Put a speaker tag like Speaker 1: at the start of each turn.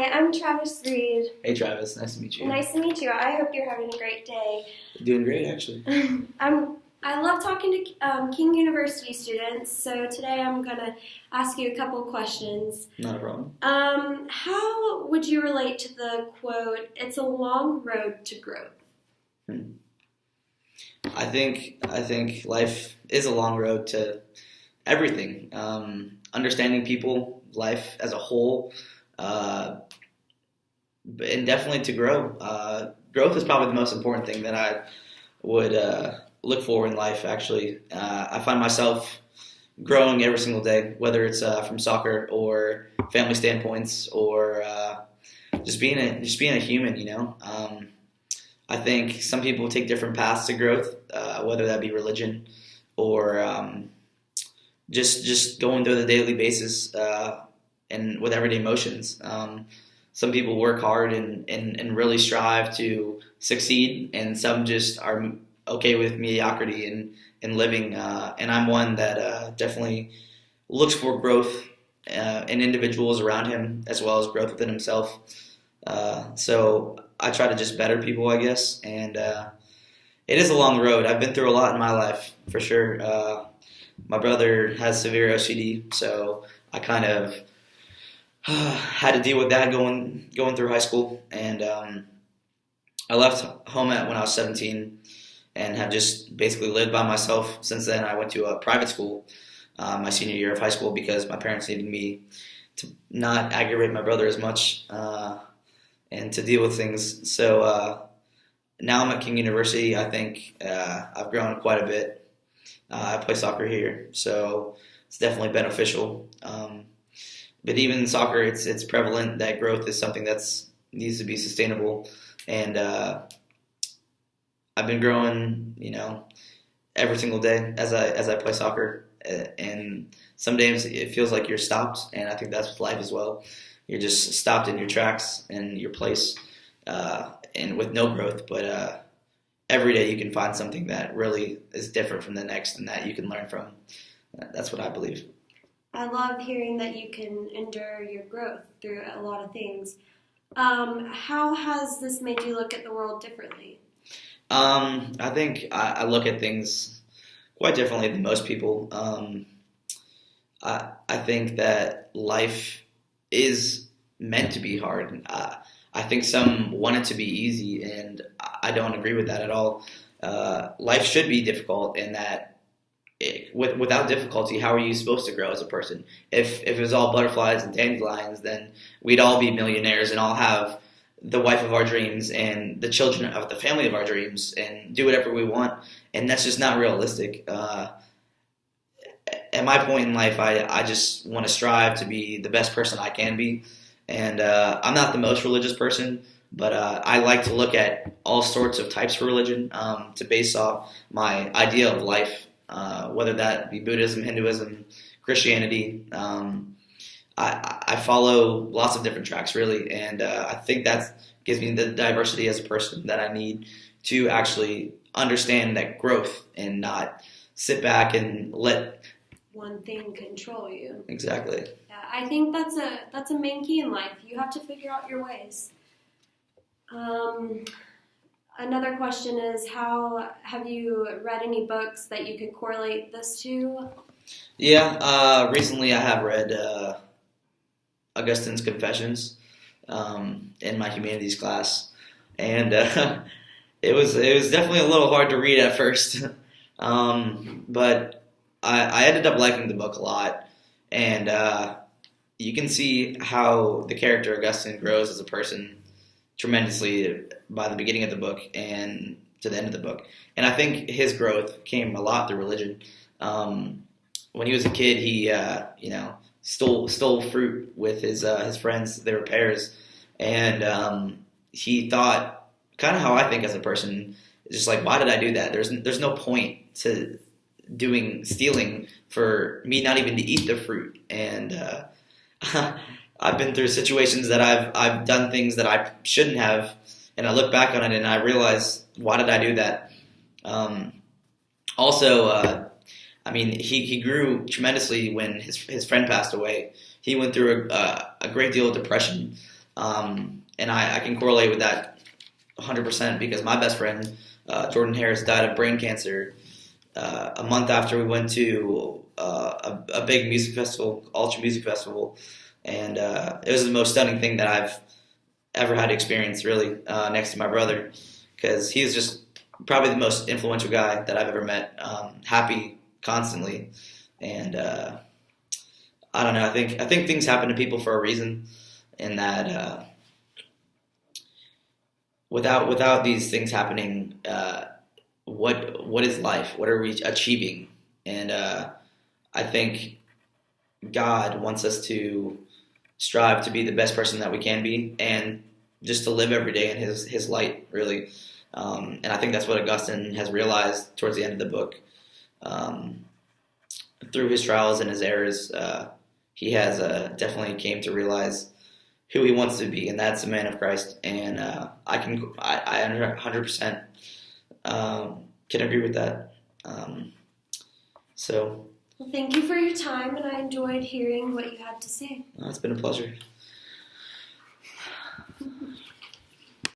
Speaker 1: Hi, I'm Travis Reed.
Speaker 2: Hey Travis, nice to meet you.
Speaker 1: Nice to meet you. I hope you're having a great day.
Speaker 2: Doing great, actually.
Speaker 1: I love talking to King University students, so today I'm going to ask you a couple questions.
Speaker 2: Not a problem.
Speaker 1: How would you relate to the quote, "It's a long road to growth"?
Speaker 2: I think life is a long road to everything. Understanding people, life as a whole, and definitely to grow. Growth is probably the most important thing that I would look for in life, actually. I find myself growing every single day, whether it's from soccer or family standpoints or just being a human, you know. I think some people take different paths to growth, whether that be religion or just going through the daily basis and with everyday emotions. Some people work hard and really strive to succeed, and some just are okay with mediocrity and living. And I'm one that definitely looks for growth in individuals around him as well as growth within himself. So I try to just better people, I guess. And it is a long road. I've been through a lot in my life, for sure. My brother has severe OCD, so I kind of had to deal with that going through high school. And I left home when I was 17 and have just basically lived by myself since then. I went to a private school my senior year of high school because my parents needed me to not aggravate my brother as much and to deal with things. So now I'm at King University. I think I've grown quite a bit. I play soccer here, so it's definitely beneficial. But even in soccer, it's prevalent that growth is something that's needs to be sustainable. And I've been growing, you know, every single day as I play soccer. And some days it feels like you're stopped, and I think that's with life as well. You're just stopped in your tracks and your place, and with no growth. But every day you can find something that really is different from the next, and that you can learn from. That's what I believe.
Speaker 1: I love hearing that you can endure your growth through a lot of things. How has this made you look at the world differently?
Speaker 2: I think I look at things quite differently than most people. I think that life is meant to be hard. I think some want it to be easy, and I don't agree with that at all. Life should be difficult, in that without difficulty, how are you supposed to grow as a person? If it was all butterflies and dandelions, then we'd all be millionaires and all have the wife of our dreams and the children of the family of our dreams and do whatever we want. And that's just not realistic. At my point in life, I just want to strive to be the best person I can be. And I'm not the most religious person, but I like to look at all sorts of types of religion to base off my idea of life. Whether that be Buddhism, Hinduism, Christianity. I follow lots of different tracks, really, and I think that gives me the diversity as a person that I need to actually understand that growth and not sit back and let
Speaker 1: one thing control you.
Speaker 2: Exactly.
Speaker 1: Yeah, I think that's a main key in life. You have to figure out your ways. Another question is, how have you read any books that you could correlate this to?
Speaker 2: Yeah, recently I have read Augustine's Confessions in my humanities class, and it was definitely a little hard to read at first, but I ended up liking the book a lot, and you can see how the character Augustine grows as a person tremendously by the beginning of the book and to the end of the book. And I think his growth came a lot through religion. When he was a kid, he stole fruit with his friends. They were pears, and he thought kind of how I think as a person, just like, why did I do that? There's no point to stealing for me not even to eat the fruit. And I've been through situations that I've done things that I shouldn't have, and I look back on it and I realize, why did I do that? He grew tremendously when his friend passed away. He went through a great deal of depression, And I can correlate with that 100% because my best friend, Jordan Harris, died of brain cancer a month after we went to a big music festival, Ultra Music Festival, and it was the most stunning thing that I've ever had to experience, really, next to my brother, because he's just probably the most influential guy that I've ever met. Happy constantly, and I don't know. I think things happen to people for a reason, and that without these things happening, what is life? What are we achieving? And I think God wants us to strive to be the best person that we can be, and just to live every day in His light, really. And I think that's what Augustine has realized towards the end of the book. Through his trials and his errors, he has definitely came to realize who he wants to be, and that's a man of Christ. And I 100% can agree with that. So.
Speaker 1: Well, thank you for your time, and I enjoyed hearing what you had to say.
Speaker 2: It's been a pleasure.